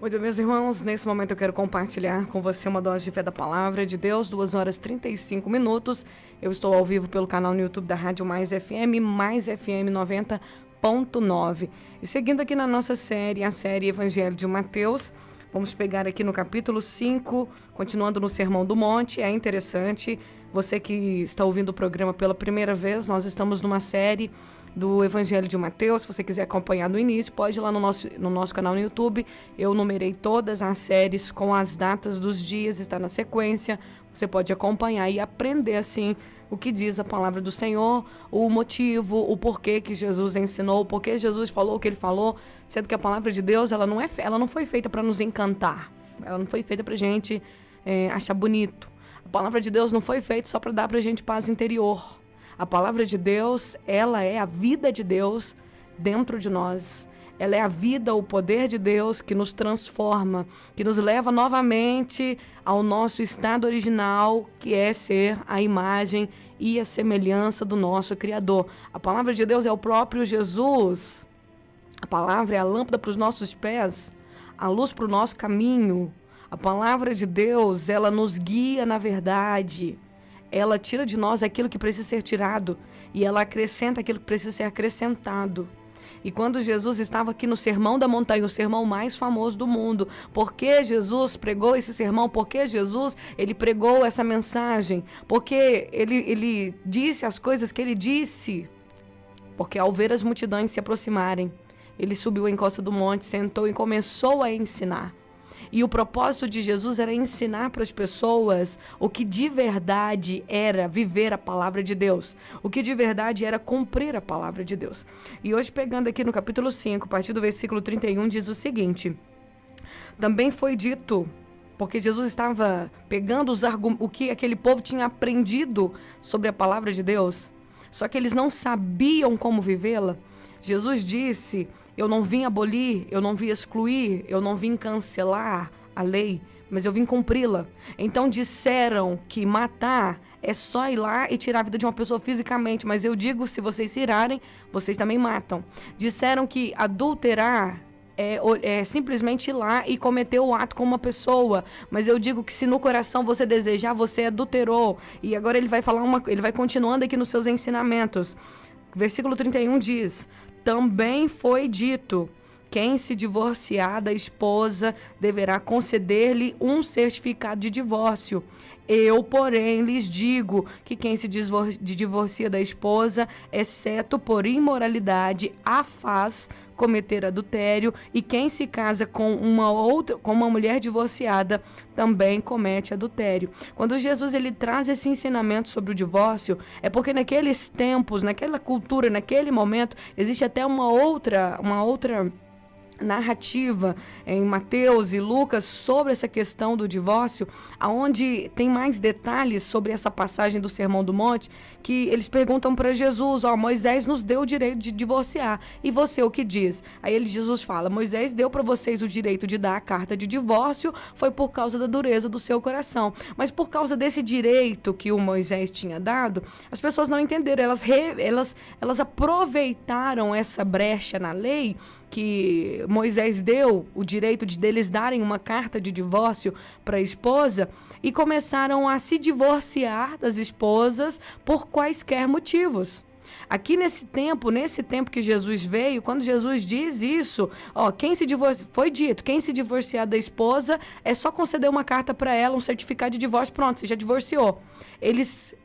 Muito bem, meus irmãos, nesse momento eu quero compartilhar com você uma dose de fé da palavra de Deus, 2 horas e 35 minutos. Eu estou ao vivo pelo canal no YouTube da Rádio Mais FM, Mais FM 90.9. E seguindo aqui na nossa série, a série Evangelho de Mateus, vamos pegar aqui no capítulo 5, continuando no Sermão do Monte. É interessante, você que está ouvindo o programa pela primeira vez, nós estamos numa série do Evangelho de Mateus. Se você quiser acompanhar do início, pode ir lá no nosso canal no YouTube. Eu numerei todas as séries com as datas dos dias, está na sequência. Você pode acompanhar e aprender assim o que diz a palavra do Senhor, o motivo, o porquê que Jesus ensinou, o porquê Jesus falou o que ele falou, sendo que a palavra de Deus ela não foi feita para nos encantar, ela não foi feita para a gente achar bonito. A palavra de Deus não foi feita só para dar para a gente paz interior. A palavra de Deus, ela é a vida de Deus dentro de nós. Ela é a vida, o poder de Deus que nos transforma, que nos leva novamente ao nosso estado original, que é ser a imagem e a semelhança do nosso Criador. A palavra de Deus é o próprio Jesus. A palavra é a lâmpada para os nossos pés, a luz para o nosso caminho. A palavra de Deus, ela nos guia na verdade. Ela tira de nós aquilo que precisa ser tirado e ela acrescenta aquilo que precisa ser acrescentado. E quando Jesus estava aqui no Sermão da Montanha, o sermão mais famoso do mundo, por que Jesus pregou esse sermão? Por que Jesus ele pregou essa mensagem? Porque ele disse as coisas que ele disse? Porque ao ver as multidões se aproximarem, ele subiu a encosta do monte, sentou e começou a ensinar. E o propósito de Jesus era ensinar para as pessoas o que de verdade era viver a palavra de Deus. O que de verdade era cumprir a palavra de Deus. E hoje, pegando aqui no capítulo 5, a partir do versículo 31, diz o seguinte: também foi dito, porque Jesus estava pegando o que aquele povo tinha aprendido sobre a palavra de Deus, só que eles não sabiam como vivê-la. Jesus disse: eu não vim abolir, eu não vim excluir, eu não vim cancelar a lei, mas eu vim cumpri-la. Então disseram que matar é só ir lá e tirar a vida de uma pessoa fisicamente, mas eu digo, se vocês tirarem, vocês também matam. Disseram que adulterar é simplesmente ir lá e cometer o ato com uma pessoa, mas eu digo que se no coração você desejar, você adulterou. E agora ele vai ele vai continuando aqui nos seus ensinamentos. Versículo 31 diz: também foi dito, quem se divorciar da esposa deverá conceder-lhe um certificado de divórcio. Eu, porém, lhes digo que quem se divorcia da esposa, exceto por imoralidade, a faz cometer adultério, e quem se casa com uma mulher divorciada também comete adultério. Quando Jesus ele traz esse ensinamento sobre o divórcio, é porque naqueles tempos, naquela cultura, naquele momento, existe até uma outra narrativa em Mateus e Lucas sobre essa questão do divórcio, aonde tem mais detalhes sobre essa passagem do Sermão do Monte, que eles perguntam para Jesus: Moisés nos deu o direito de divorciar, e você o que diz? Aí Jesus fala: Moisés deu para vocês o direito de dar a carta de divórcio, foi por causa da dureza do seu coração, mas por causa desse direito que o Moisés tinha dado, as pessoas não entenderam, elas aproveitaram essa brecha na lei que Moisés deu, o direito deles darem uma carta de divórcio para a esposa, e começaram a se divorciar das esposas por quaisquer motivos. Aqui nesse tempo que Jesus veio, quando Jesus diz isso, foi dito, quem se divorciar da esposa é só conceder uma carta para ela, um certificado de divórcio, pronto, você já divorciou.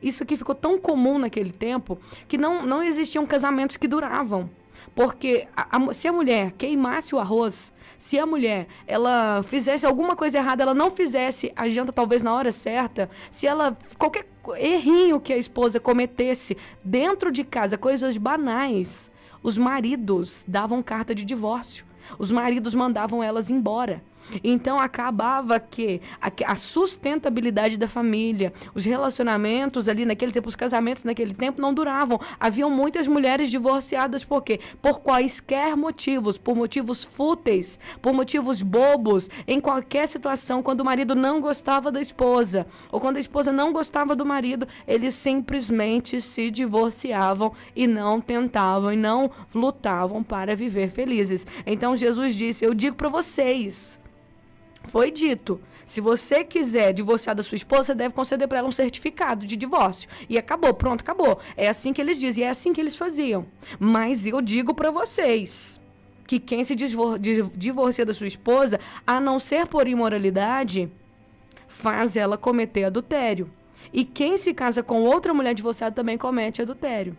Isso aqui ficou tão comum naquele tempo que não existiam casamentos que duravam. Porque se a mulher queimasse o arroz, se a mulher ela fizesse alguma coisa errada, ela não fizesse a janta talvez na hora certa, se ela qualquer errinho que a esposa cometesse dentro de casa, coisas banais, os maridos davam carta de divórcio. Os maridos mandavam elas embora. Então acabava que a sustentabilidade da família, os relacionamentos ali naquele tempo, os casamentos naquele tempo não duravam. Haviam muitas mulheres divorciadas, por quê? Por quaisquer motivos, por motivos fúteis, por motivos bobos, em qualquer situação, quando o marido não gostava da esposa, ou quando a esposa não gostava do marido, eles simplesmente se divorciavam e não tentavam e não lutavam para viver felizes. Então Jesus disse: eu digo para vocês, Foi dito, se você quiser divorciar da sua esposa, você deve conceder para ela um certificado de divórcio. E acabou, pronto, acabou. É assim que eles dizem, é assim que eles faziam. Mas eu digo para vocês que quem se divorcia da sua esposa, a não ser por imoralidade, faz ela cometer adultério. E quem se casa com outra mulher divorciada também comete adultério.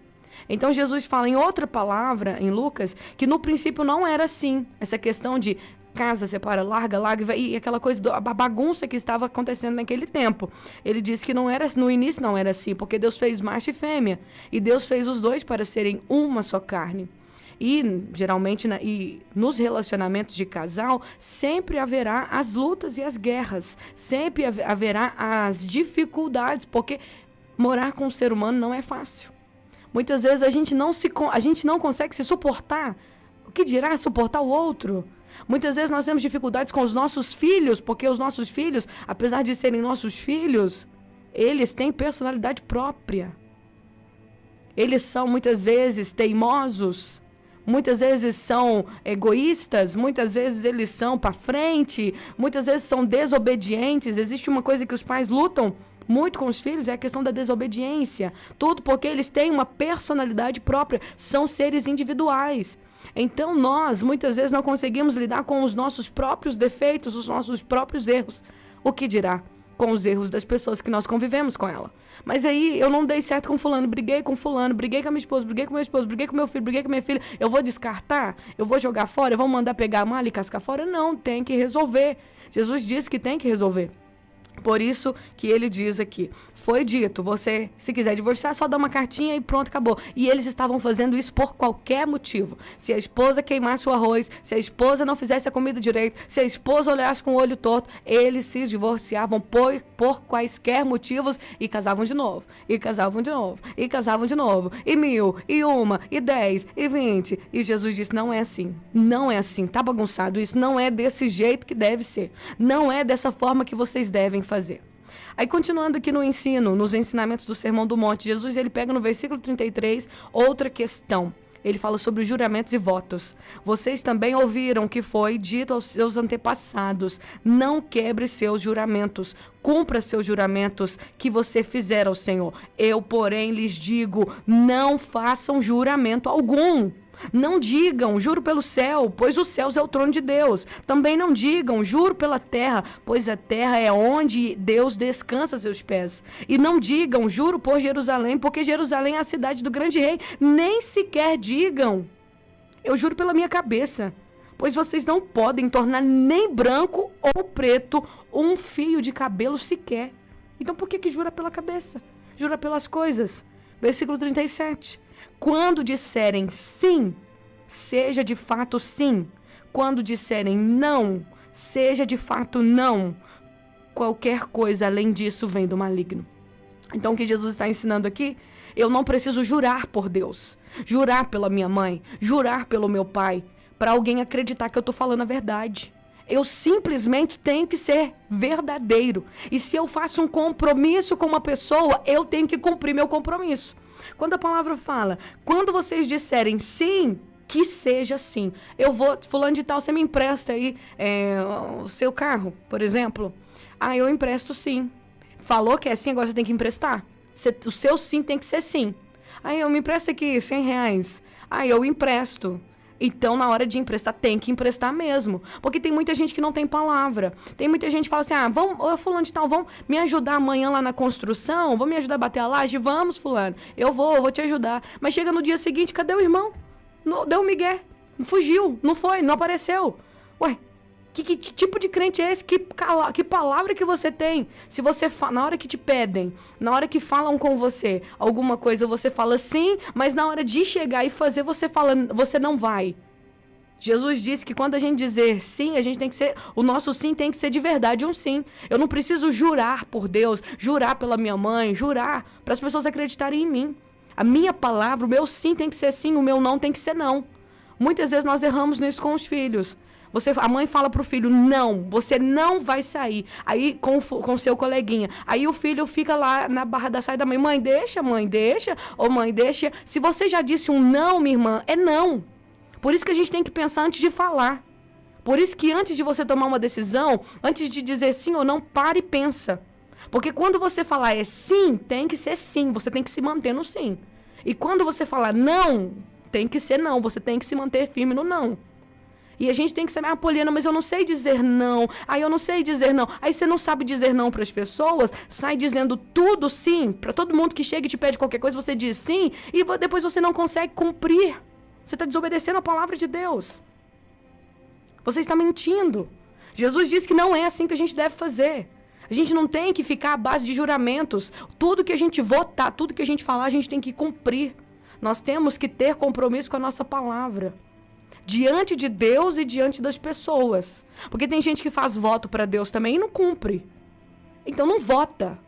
Então Jesus fala em outra palavra, em Lucas, que no princípio não era assim. Essa questão de casa, separa, larga, e aquela coisa, a bagunça que estava acontecendo naquele tempo. Ele disse que não era, no início não era assim, porque Deus fez macho e fêmea. E Deus fez os dois para serem uma só carne. E, geralmente, e nos relacionamentos de casal, sempre haverá as lutas e as guerras. Sempre haverá as dificuldades, porque morar com um ser humano não é fácil. Muitas vezes a gente não consegue se suportar. O que dirá suportar o outro? Muitas vezes nós temos dificuldades com os nossos filhos, porque os nossos filhos, apesar de serem nossos filhos, eles têm personalidade própria. Eles são, muitas vezes, teimosos. Muitas vezes são egoístas, muitas vezes eles são para frente, muitas vezes são desobedientes. Existe uma coisa que os pais lutam muito com os filhos, é a questão da desobediência. Tudo porque eles têm uma personalidade própria, são seres individuais. Então nós, muitas vezes, não conseguimos lidar com os nossos próprios defeitos, os nossos próprios erros. O que dirá com os erros das pessoas que nós convivemos com ela? Mas aí eu não dei certo com fulano, briguei com fulano, briguei com a minha esposa, briguei com meu esposo, briguei com meu filho, briguei com minha filha. Eu vou descartar? Eu vou jogar fora? Eu vou mandar pegar a mala e cascar fora? Não, tem que resolver. Jesus disse que tem que resolver. Por isso que ele diz aqui, foi dito, você, se quiser divorciar, só dá uma cartinha e pronto, acabou. E eles estavam fazendo isso por qualquer motivo. Se a esposa queimasse o arroz, se a esposa não fizesse a comida direito, se a esposa olhasse com o olho torto, eles se divorciavam por quaisquer motivos e casavam de novo. E casavam de novo. E casavam de novo. E 1000, e 1, e 10, e 20. E Jesus disse, não é assim. Não é assim. Tá bagunçado isso. Não é desse jeito que deve ser. Não é dessa forma que vocês devem fazer. Aí, continuando aqui no ensino, nos ensinamentos do Sermão do Monte, Jesus ele pega no versículo 33 outra questão. Ele fala sobre os juramentos e votos. Vocês também ouviram que foi dito aos seus antepassados, não quebre seus juramentos, cumpra seus juramentos que você fizer ao Senhor. Eu, porém, lhes digo, não façam juramento algum. Não digam, juro pelo céu, pois os céus é o trono de Deus. Também não digam, juro pela terra, pois a terra é onde Deus descansa seus pés. E não digam, juro por Jerusalém, porque Jerusalém é a cidade do grande rei. Nem sequer digam, eu juro pela minha cabeça, pois vocês não podem tornar nem branco ou preto um fio de cabelo sequer. Então por que jura pela cabeça? Jura pelas coisas. Versículo 37. Quando disserem sim, seja de fato sim. Quando disserem não, seja de fato não. Qualquer coisa além disso vem do maligno. Então o que Jesus está ensinando aqui? Eu não preciso jurar por Deus, jurar pela minha mãe, jurar pelo meu pai, para alguém acreditar que eu estou falando a verdade. Eu simplesmente tenho que ser verdadeiro. E se eu faço um compromisso com uma pessoa, eu tenho que cumprir meu compromisso. Quando a palavra fala, quando vocês disserem sim, que seja sim. Eu vou, fulano de tal, você me empresta aí o seu carro, por exemplo? Ah, eu empresto sim. Falou que é sim, agora você tem que emprestar. O seu sim tem que ser sim. Ah, eu me empresto aqui R$100. Ah, eu empresto. Então, na hora de emprestar, tem que emprestar mesmo. Porque tem muita gente que não tem palavra. Tem muita gente que fala assim, fulano de tal, vão me ajudar amanhã lá na construção? Vão me ajudar a bater a laje? Vamos, fulano. Eu vou te ajudar. Mas chega no dia seguinte, cadê o irmão? Deu um migué. Fugiu, não foi, não apareceu. Ué, que tipo de crente é esse? Que palavra que você tem? Se você na hora que te pedem, na hora que falam com você alguma coisa, você fala sim, mas na hora de chegar e fazer, você não vai. Jesus disse que quando a gente dizer sim, a gente tem que ser, o nosso sim tem que ser de verdade um sim. Eu não preciso jurar por Deus, jurar pela minha mãe, jurar para as pessoas acreditarem em mim. A minha palavra, o meu sim tem que ser sim, o meu não tem que ser não. Muitas vezes nós erramos nisso com os filhos. A mãe fala pro filho, não, você não vai sair. Aí, com seu coleguinha. Aí o filho fica lá na barra da saída da mãe. Mãe, deixa. Ou mãe, deixa. Se você já disse um não, minha irmã, é não. Por isso que a gente tem que pensar antes de falar. Por isso que antes de você tomar uma decisão, antes de dizer sim ou não, pare e pensa. Porque quando você falar é sim, tem que ser sim, você tem que se manter no sim. E quando você falar não, tem que ser não, você tem que se manter firme no não. E a gente tem que saber, Poliana, mas eu não sei dizer não. Aí eu não sei dizer não. Aí você não sabe dizer não para as pessoas, sai dizendo tudo sim. Para todo mundo que chega e te pede qualquer coisa, você diz sim. E depois você não consegue cumprir. Você está desobedecendo a palavra de Deus. Você está mentindo. Jesus disse que não é assim que a gente deve fazer. A gente não tem que ficar à base de juramentos. Tudo que a gente votar, tudo que a gente falar, a gente tem que cumprir. Nós temos que ter compromisso com a nossa palavra. Diante de Deus e diante das pessoas. Porque tem gente que faz voto para Deus também e não cumpre. Então não vota.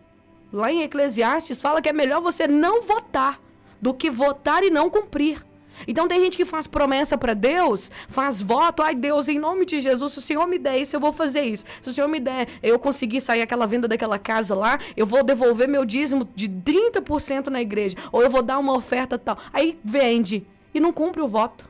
Lá em Eclesiastes fala que é melhor você não votar do que votar e não cumprir. Então tem gente que faz promessa para Deus, faz voto, ai Deus, em nome de Jesus, se o Senhor me der isso, eu vou fazer isso. Se o Senhor me der, eu conseguir sair aquela venda daquela casa lá, eu vou devolver meu dízimo de 30% na igreja, ou eu vou dar uma oferta tal. Aí vende e não cumpre o voto.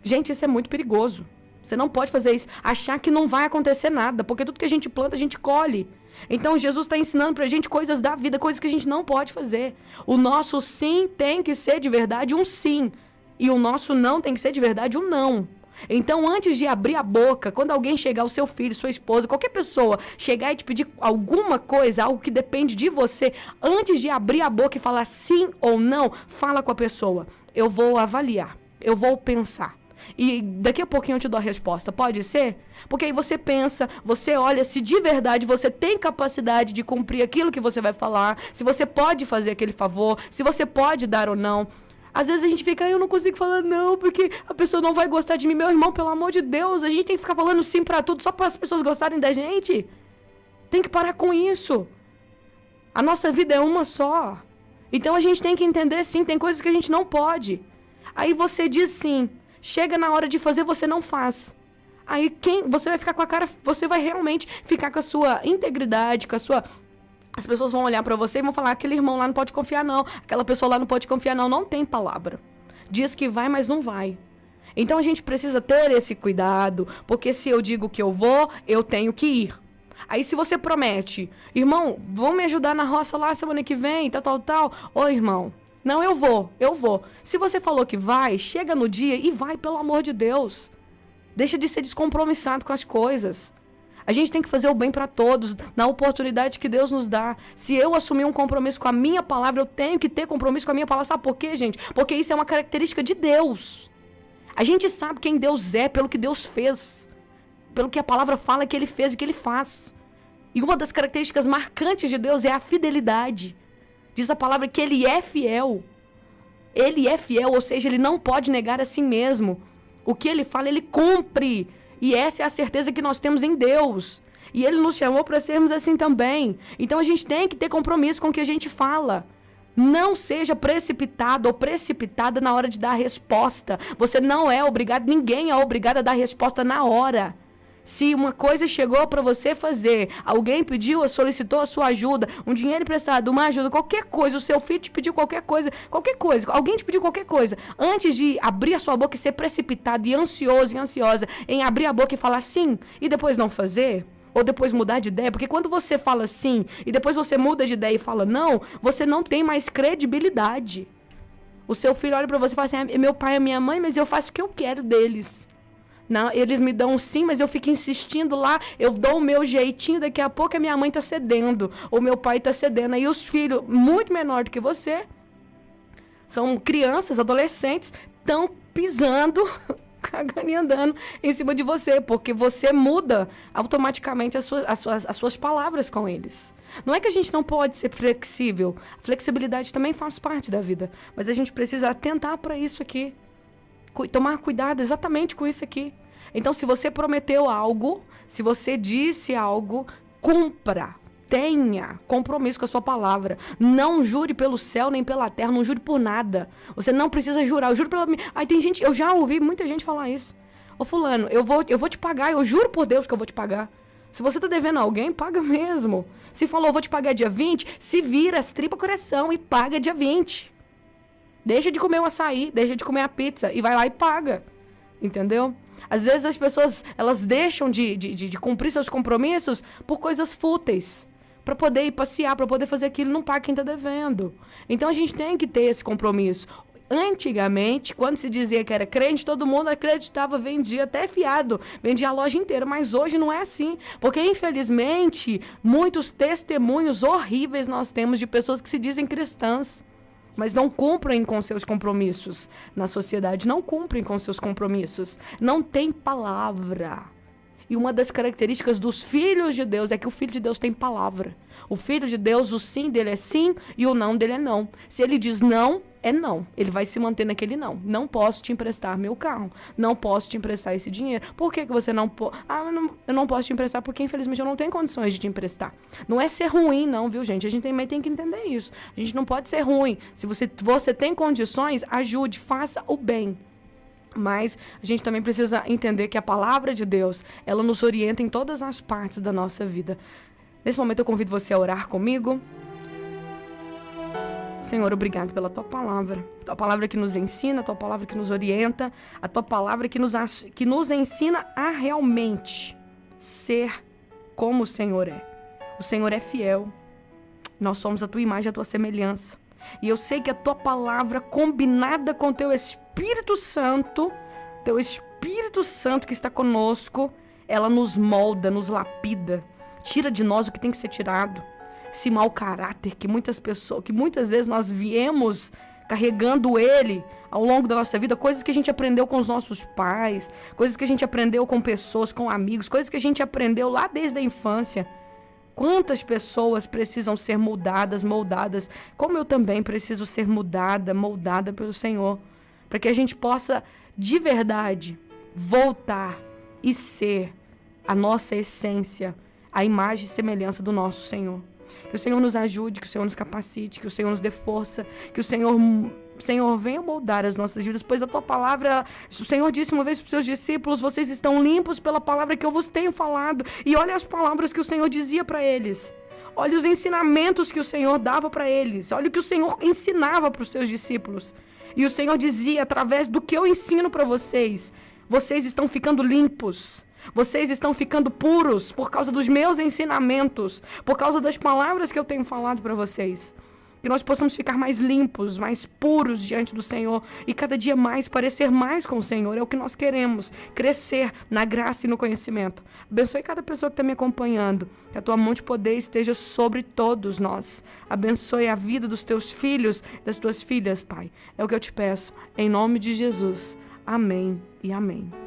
Gente, isso é muito perigoso. Você não pode fazer isso, achar que não vai acontecer nada, porque tudo que a gente planta, a gente colhe. Então Jesus está ensinando pra gente coisas da vida, coisas que a gente não pode fazer. O nosso sim tem que ser de verdade um sim. E o nosso não tem que ser de verdade um não. Então, antes de abrir a boca, quando alguém chegar, o seu filho, sua esposa, qualquer pessoa, chegar e te pedir alguma coisa, algo que depende de você, antes de abrir a boca e falar sim ou não, fala com a pessoa. Eu vou avaliar, eu vou pensar. E daqui a pouquinho eu te dou a resposta, pode ser? Porque aí você pensa, você olha se de verdade você tem capacidade de cumprir aquilo que você vai falar, se você pode fazer aquele favor, se você pode dar ou não. Às vezes a gente fica, eu não consigo falar não, porque a pessoa não vai gostar de mim. Meu irmão, pelo amor de Deus, a gente tem que ficar falando sim pra tudo só para as pessoas gostarem da gente. Tem que parar com isso. A nossa vida é uma só. Então a gente tem que entender sim, tem coisas que a gente não pode. Aí você diz sim, chega na hora de fazer, você não faz. Aí você vai ficar com a cara, você vai realmente ficar com a sua integridade, com a sua... As pessoas vão olhar pra você e vão falar, aquele irmão lá não pode confiar não, aquela pessoa lá não pode confiar não, não tem palavra. Diz que vai, mas não vai. Então a gente precisa ter esse cuidado, porque se eu digo que eu vou, eu tenho que ir. Aí se você promete, irmão, vão me ajudar na roça lá semana que vem, tal. Ô irmão, não, eu vou. Se você falou que vai, chega no dia e vai, pelo amor de Deus. Deixa de ser descompromissado com as coisas. A gente tem que fazer o bem para todos, na oportunidade que Deus nos dá. Se eu assumir um compromisso com a minha palavra, eu tenho que ter compromisso com a minha palavra. Sabe por quê, gente? Porque isso é uma característica de Deus. A gente sabe quem Deus é pelo que Deus fez. Pelo que a palavra fala que Ele fez e que Ele faz. E uma das características marcantes de Deus é a fidelidade. Diz a palavra que Ele é fiel. Ele é fiel, ou seja, Ele não pode negar a si mesmo. O que Ele fala, Ele cumpre. E essa é a certeza que nós temos em Deus. E Ele nos chamou para sermos assim também. Então a gente tem que ter compromisso com o que a gente fala. Não seja precipitado ou precipitada na hora de dar a resposta. Você não é obrigado, ninguém é obrigado a dar a resposta na hora. Se uma coisa chegou para você fazer, alguém pediu, solicitou a sua ajuda, um dinheiro emprestado, uma ajuda, qualquer coisa, o seu filho te pediu qualquer coisa, alguém te pediu qualquer coisa, antes de abrir a sua boca e ser precipitado e ansioso e ansiosa em abrir a boca e falar sim e depois não fazer, ou depois mudar de ideia, porque quando você fala sim e depois você muda de ideia e fala não, você não tem mais credibilidade. O seu filho olha para você e fala assim, meu pai e minha mãe, mas eu faço o que eu quero deles. Não, eles me dão um sim, mas eu fico insistindo lá, eu dou o meu jeitinho, daqui a pouco a minha mãe tá cedendo, ou meu pai tá cedendo. Aí os filhos, muito menor do que você, são crianças, adolescentes, estão pisando, cagando e andando em cima de você, porque você muda automaticamente as suas palavras com eles. Não é que a gente não pode ser flexível, a flexibilidade também faz parte da vida, mas a gente precisa atentar para isso aqui. Tomar cuidado exatamente com isso aqui. Então, se você prometeu algo, se você disse algo, cumpra. Tenha compromisso com a sua palavra. Não jure pelo céu nem pela terra, não jure por nada. Você não precisa jurar. Eu juro pela minha... Aí tem gente, eu já ouvi muita gente falar isso. Ô fulano, eu vou te pagar, eu juro por Deus que eu vou te pagar. Se você tá devendo a alguém, paga mesmo. Se falou, eu vou te pagar dia 20, se vira as tripas coração e paga dia 20. Deixa de comer o açaí, deixa de comer a pizza e vai lá e paga. Entendeu? Às vezes as pessoas, elas deixam de cumprir seus compromissos por coisas fúteis. Para poder ir passear, para poder fazer aquilo, não paga quem está devendo. Então a gente tem que ter esse compromisso. Antigamente, quando se dizia que era crente, todo mundo acreditava, vendia até fiado, vendia a loja inteira, mas hoje não é assim, porque infelizmente muitos testemunhos horríveis nós temos de pessoas que se dizem cristãs, mas não cumprem com seus compromissos na sociedade, não cumprem com seus compromissos, não tem palavra. E uma das características dos filhos de Deus é que o filho de Deus tem palavra. O filho de Deus, o sim dele é sim e o não dele é não. Se ele diz não, é não. Ele vai se manter naquele não. Não posso te emprestar meu carro. Não posso te emprestar esse dinheiro. Por que você não pode? Eu não posso te emprestar porque, infelizmente, eu não tenho condições de te emprestar. Não é ser ruim, não, viu, gente? A gente também tem que entender isso. A gente não pode ser ruim. Se você tem condições, ajude, faça o bem. Mas a gente também precisa entender que a palavra de Deus, ela nos orienta em todas as partes da nossa vida. Nesse momento eu convido você a orar comigo. Senhor, obrigado pela Tua palavra que nos ensina, a Tua palavra que nos orienta, a Tua palavra que nos ensina a realmente ser como o Senhor é. O Senhor é fiel, nós somos a Tua imagem, a Tua semelhança. E eu sei que a Tua palavra, combinada com Teu Espírito Santo que está conosco, ela nos molda, nos lapida, tira de nós o que tem que ser tirado. Esse mau caráter que muitas vezes nós viemos carregando ele ao longo da nossa vida, coisas que a gente aprendeu com os nossos pais, coisas que a gente aprendeu com pessoas, com amigos, coisas que a gente aprendeu lá desde a infância. Quantas pessoas precisam ser moldadas, como eu também preciso ser moldada pelo Senhor, para que a gente possa, de verdade, voltar e ser a nossa essência, a imagem e semelhança do nosso Senhor. Que o Senhor nos ajude, que o Senhor nos capacite, que o Senhor nos dê força, que o Senhor venha moldar as nossas vidas, pois a Tua palavra, o Senhor disse uma vez para os seus discípulos, vocês estão limpos pela palavra que eu vos tenho falado. E olha as palavras que o Senhor dizia para eles. Olha os ensinamentos que o Senhor dava para eles. Olha o que o Senhor ensinava para os seus discípulos. E o Senhor dizia, através do que eu ensino para vocês, vocês estão ficando limpos. Vocês estão ficando puros por causa dos meus ensinamentos, por causa das palavras que eu tenho falado para vocês. Que nós possamos ficar mais limpos, mais puros diante do Senhor e cada dia mais parecer mais com o Senhor. É o que nós queremos, crescer na graça e no conhecimento. Abençoe cada pessoa que está me acompanhando. Que a Tua mão de poder esteja sobre todos nós. Abençoe a vida dos Teus filhos, das Tuas filhas, Pai. É o que eu te peço. Em nome de Jesus. Amém e amém.